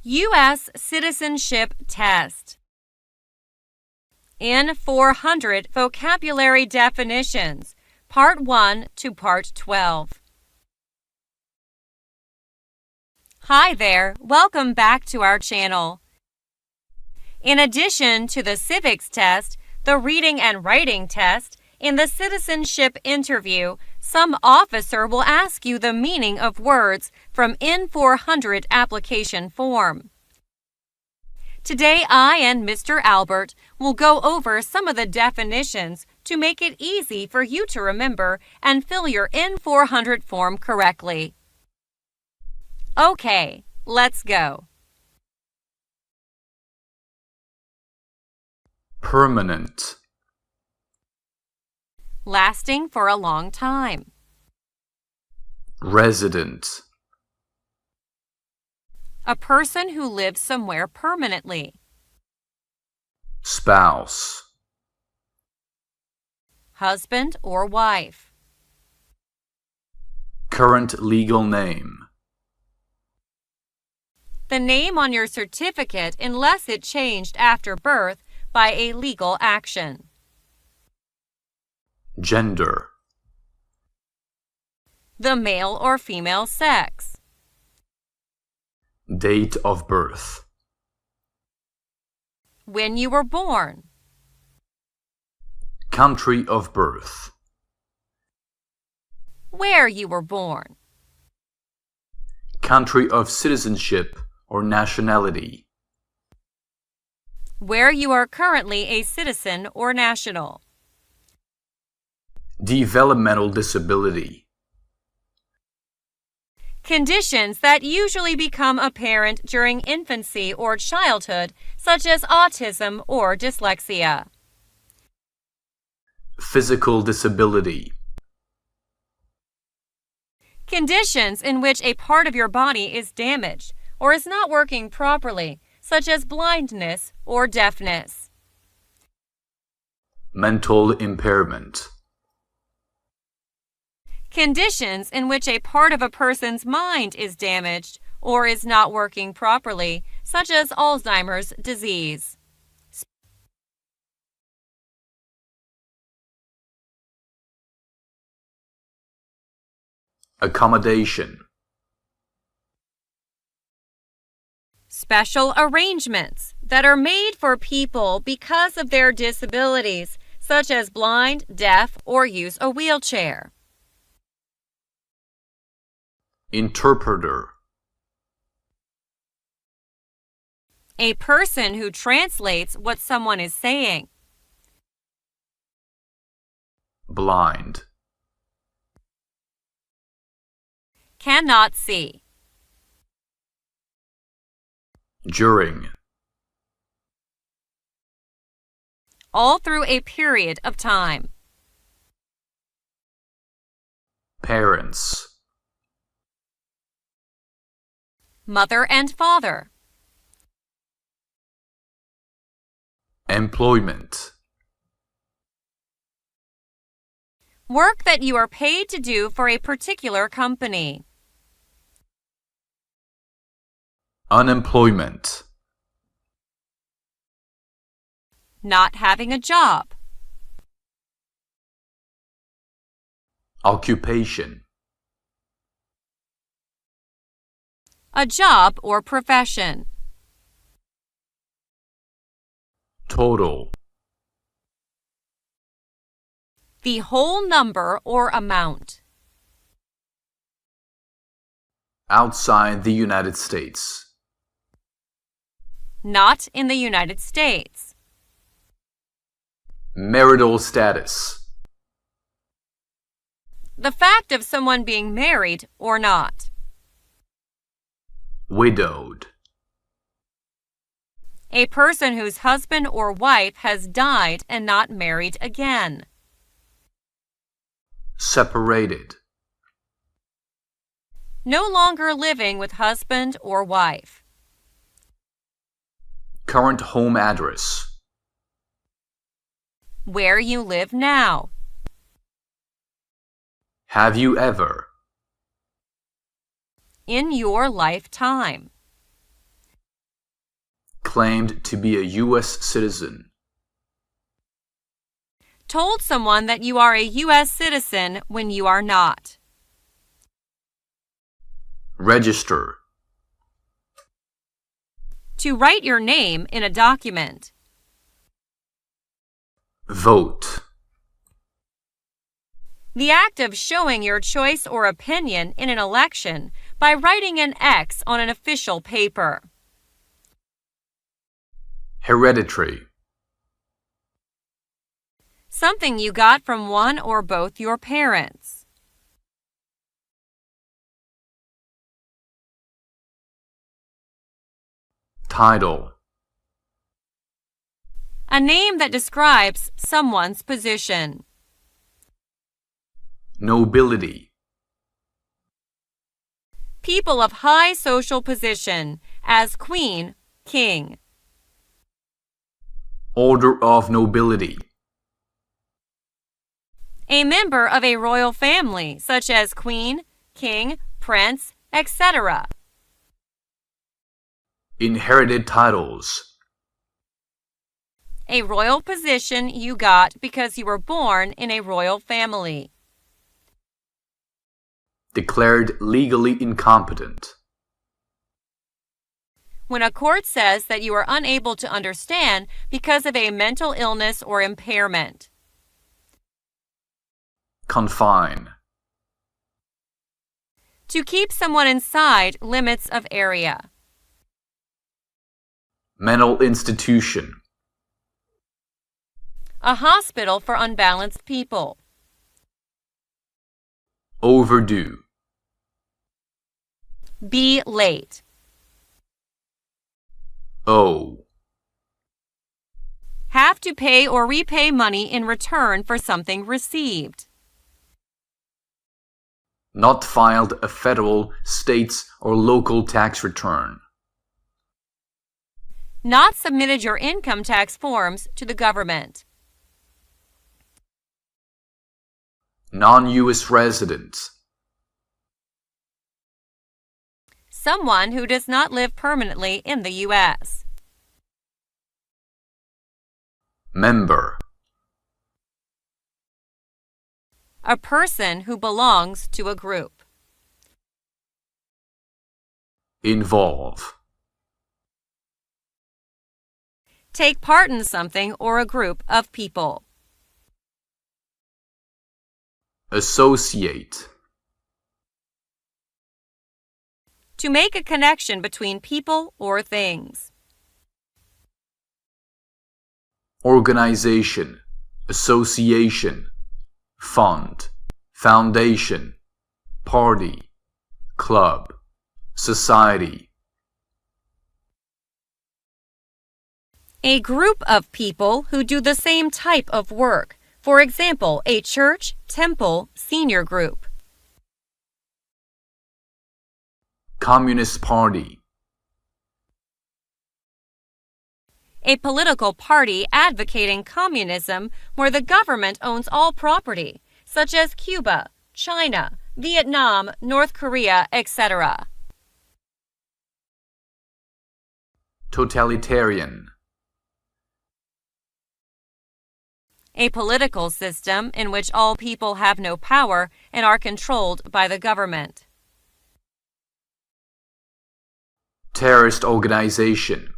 U.S. Citizenship Test. N-400 Vocabulary Definitions, Part 1 to Part 12. Hi there, welcome back to our channel. In addition to the civics test, the reading and writing test, in the citizenship interview, some officer will ask you the meaning of words from N-400 application form. Today, I and Mr. Albert will go over some of the definitions to make it easy for you to remember and fill your N-400 form correctly. Okay, let's go. Permanent. Lasting for a long time. Resident. A person who lives somewhere permanently. Spouse. Husband or wife. Current legal name. The name on your certificate unless it changed after birth by a legal action. Gender. The male or female sex. Date of birth. When you were born. Country of birth. Where you were born. Country of citizenship or nationality. Where you are currently a citizen or national. Developmental disability. Conditions that usually become apparent during infancy or childhood, such as autism or dyslexia. Physical disability. Conditions in which a part of your body is damaged or is not working properly, such as blindness or deafness. Mental impairment. Conditions in which a part of a person's mind is damaged or is not working properly, such as Alzheimer's disease. Accommodation. Special arrangements that are made for people because of their disabilities, such as blind, deaf, or use a wheelchair. Interpreter. A person who translates what someone is saying. Blind. Cannot see. During. All through a period of time. Parents. Mother and father. Employment. Work that you are paid to do for a particular company. Unemployment. Not having a job. Occupation. A job or profession. Total. The whole number or amount. Outside the United States. Not in the United States. Marital status. The fact of someone being married or not. Widowed. A person whose husband or wife has died and not married again. Separated. No longer living with husband or wife. Current home address. Where you live now. Have you ever? In your lifetime. Claimed to be a U.S. citizen. Told someone that you are a U.S. citizen when you are not. Register. To write your name in a document. Vote. The act of showing your choice or opinion in an election by writing an X on an official paper. Hereditary. Something you got from one or both your parents. Title. A name that describes someone's position. Nobility. People of high social position, as queen, king. Order of nobility. A member of a royal family, such as queen, king, prince, etc. Inherited titles. A royal position you got because you were born in a royal family. Declared legally incompetent. When a court says that you are unable to understand because of a mental illness or impairment. Confine. To keep someone inside limits of area. Mental institution. A hospital for unbalanced people. Overdue. Be late. Owe. Have to pay or repay money in return for something received. Not filed a federal, state's, or local tax return. Not submitted your income tax forms to the government. Non-U.S. resident. Someone who does not live permanently in the U.S. Member. A person who belongs to a group. Involve. Take part in something or a group of people. Associate. To make a connection between people or things. Organization. Association. Fund. Foundation. Party. Club. Society. A group of people who do the same type of work. For example, a church, temple, senior group. Communist Party. A political party advocating communism where the government owns all property, such as Cuba, China, Vietnam, North Korea, etc. Totalitarian. A political system in which all people have no power and are controlled by the government. Terrorist organization.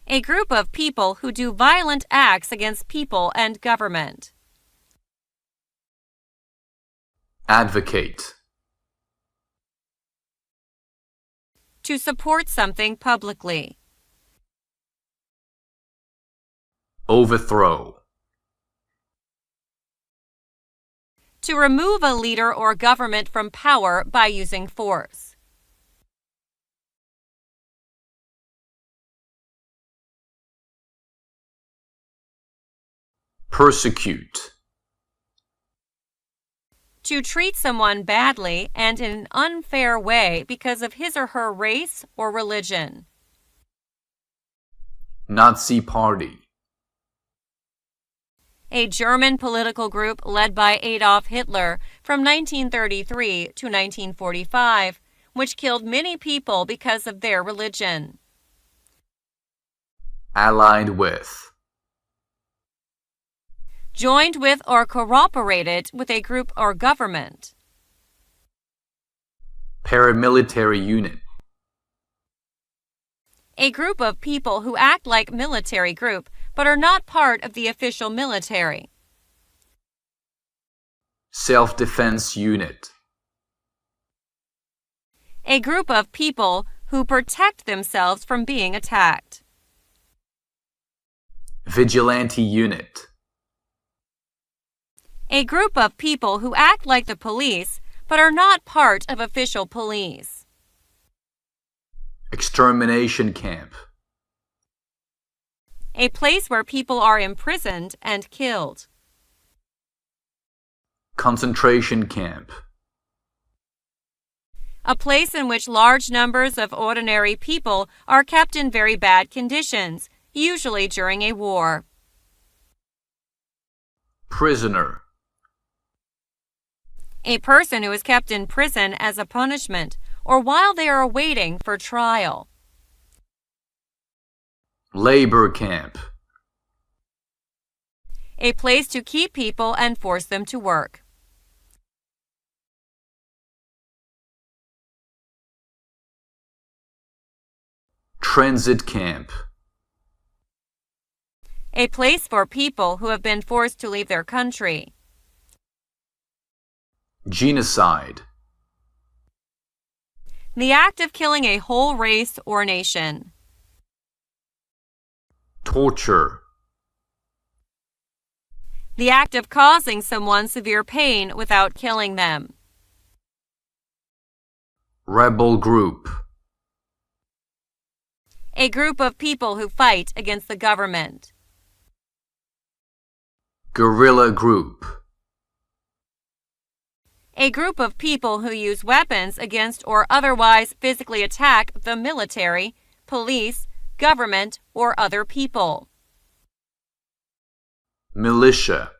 A group of people who do violent acts against people and government. Advocate. To support something publicly. Overthrow. To remove a leader or government from power by using force. Persecute. To treat someone badly and in an unfair way because of his or her race or religion. Nazi Party. A German political group led by Adolf Hitler from 1933 to 1945, which killed many people because of their religion. Allied with. Joined with or cooperated with a group or government. Paramilitary unit. A group of people who act like military group but are not part of the official military. Self-defense unit. A group of people who protect themselves from being attacked. Vigilante unit. A group of people who act like the police but are not part of official police. Extermination camp. A place where people are imprisoned and killed. Concentration camp. A place in which large numbers of ordinary people are kept in very bad conditions, usually during a war. Prisoner. A person who is kept in prison as a punishment or while they are waiting for trial. Labor camp. A place to keep people and force them to work. Transit camp. A place for people who have been forced to leave their country. Genocide. The act of killing a whole race or nation. Torture. The act of causing someone severe pain without killing them. Rebel group. A group of people who fight against the government. Guerrilla group. A group of people who use weapons against or otherwise physically attack the military, police, government, or other people. Militia.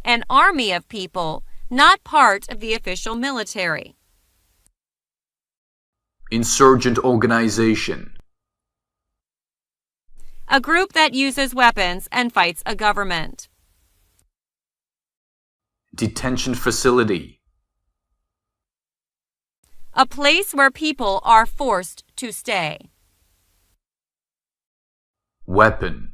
An army of people, not part of the official military. Insurgent organization. A group that uses weapons and fights a government. Detention facility. A place where people are forced to stay. Weapon.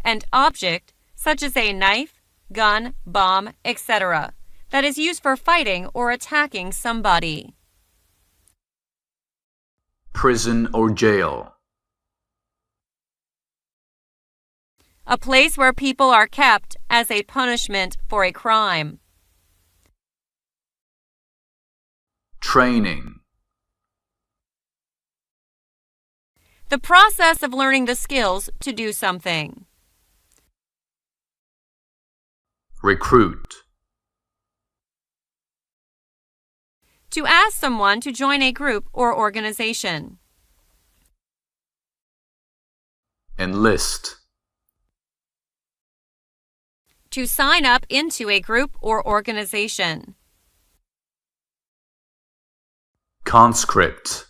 An object, such as a knife, gun, bomb, etc., that is used for fighting or attacking somebody. Prison or jail. A place where people are kept as a punishment for a crime. Training. The process of learning the skills to do something. Recruit. To ask someone to join a group or organization. Enlist. To sign up into a group or organization. Conscript.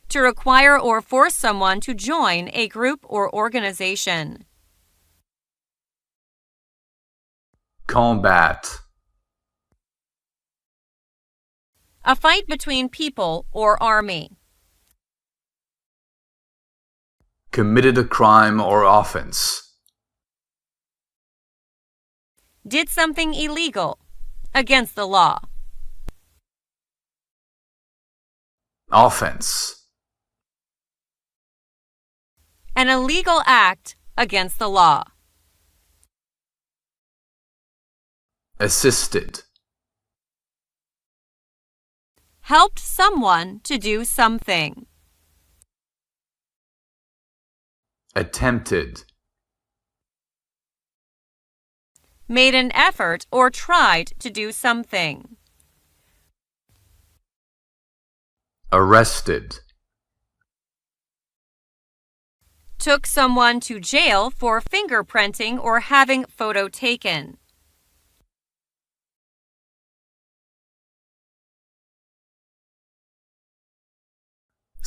To require or force someone to join a group or organization. Combat. A fight between people or army. Committed a crime or offense. Did something illegal, against the law. Offense. An illegal act against the law. Assisted. Helped someone to do something. Attempted. Made an effort or tried to do something. Arrested. Took someone to jail for fingerprinting or having photo taken.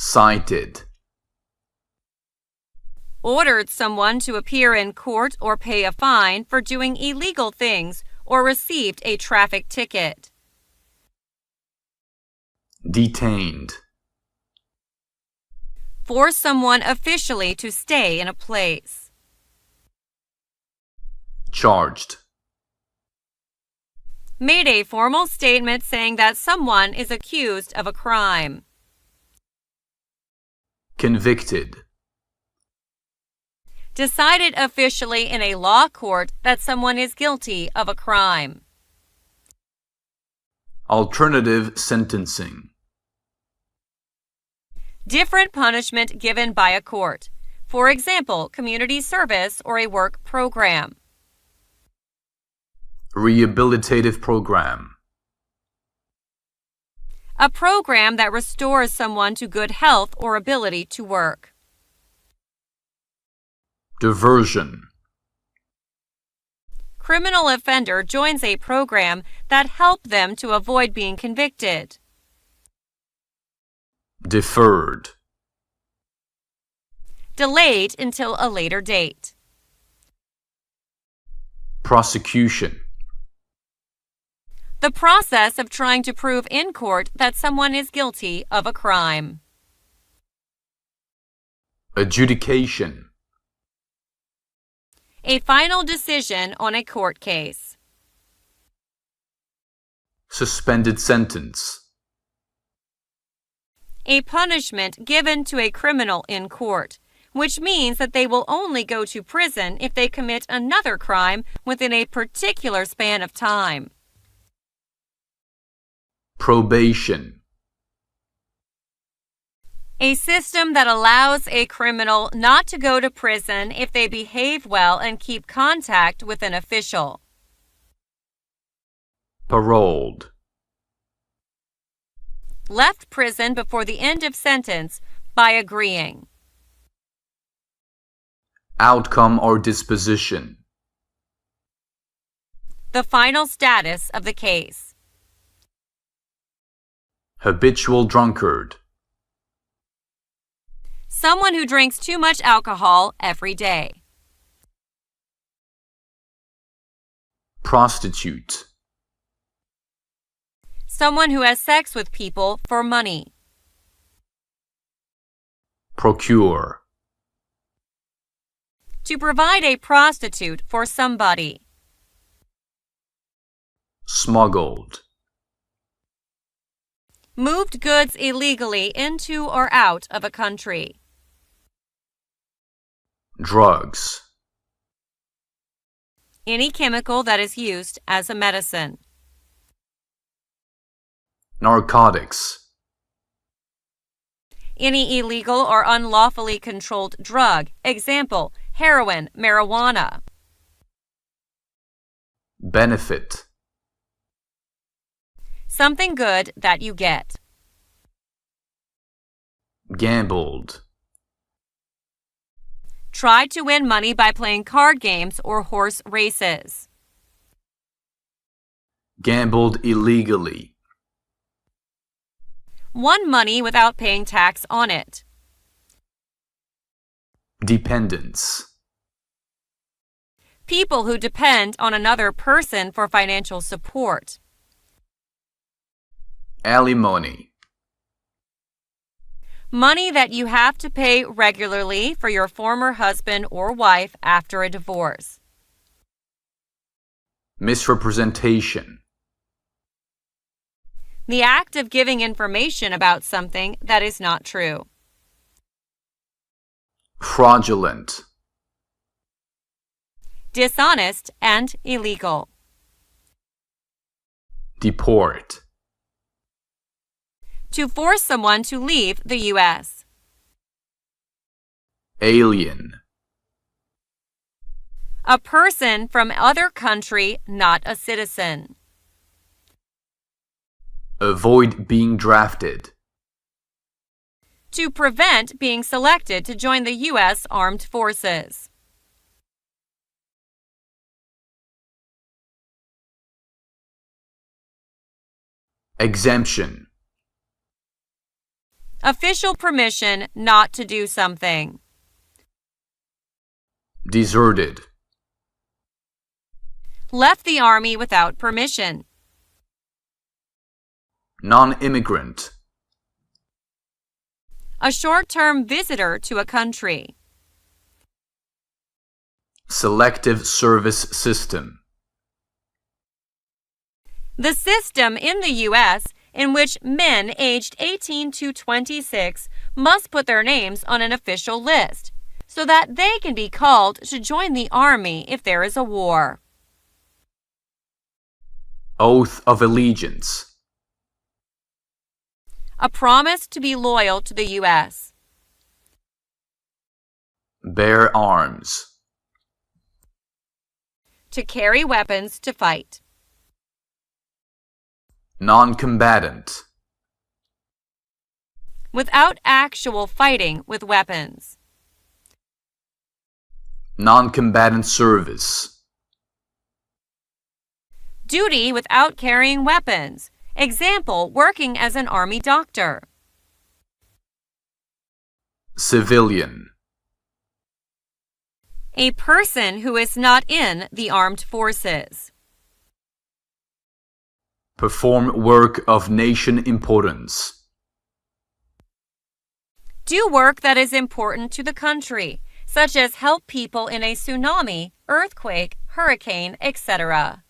cited. Ordered someone to appear in court or pay a fine for doing illegal things or received a traffic ticket. Detained. Force someone officially to stay in a place. Charged. Made a formal statement saying that someone is accused of a crime. Convicted. Decided officially in a law court that someone is guilty of a crime. Alternative sentencing. Different punishment given by a court. For example, community service or a work program. Rehabilitative program. A program that restores someone to good health or ability to work. Diversion. Criminal offender joins a program that helps them to avoid being convicted. Deferred. Delayed until a later date. Prosecution. The process of trying to prove in court that someone is guilty of a crime. Adjudication. A final decision on a court case. Suspended sentence. A punishment given to a criminal in court, which means that they will only go to prison if they commit another crime within a particular span of time. Probation. A system that allows a criminal not to go to prison if they behave well and keep contact with an official. Paroled. Left prison before the end of sentence by agreeing. Outcome or disposition. The final status of the case. Habitual drunkard. Someone who drinks too much alcohol every day. Prostitute. Someone who has sex with people for money. Procure. To provide a prostitute for somebody. Smuggled. Moved goods illegally into or out of a country. Drugs. Any chemical that is used as a medicine. Narcotics. Any illegal or unlawfully controlled drug. Example, heroin, marijuana. Benefit. Something good that you get. Gambled. Tried to win money by playing card games or horse races. Gambled illegally. Won money without paying tax on it. Dependence. People who depend on another person for financial support. Alimony. Money that you have to pay regularly for your former husband or wife after a divorce. Misrepresentation. The act of giving information about something that is not true. Fraudulent. Dishonest and illegal. Deport. To force someone to leave the U.S. Alien. A person from other country, not a citizen. Avoid being drafted. To prevent being selected to join the U.S. Armed Forces. Exemption. Official permission not to do something. Deserted. Left the army without permission. Non-immigrant. A short-term visitor to a country. Selective service system. The system in the U.S. in which men aged 18 to 26 must put their names on an official list so that they can be called to join the army if there is a war. Oath of allegiance. A promise to be loyal to the U.S. Bear arms. To carry weapons to fight. Non-combatant. Without actual fighting with weapons. Non-combatant service. Duty without carrying weapons. Example, working as an army doctor. Civilian. A person who is not in the armed forces. Perform work of nation importance. Do work that is important to the country, such as help people in a tsunami, earthquake, hurricane, etc.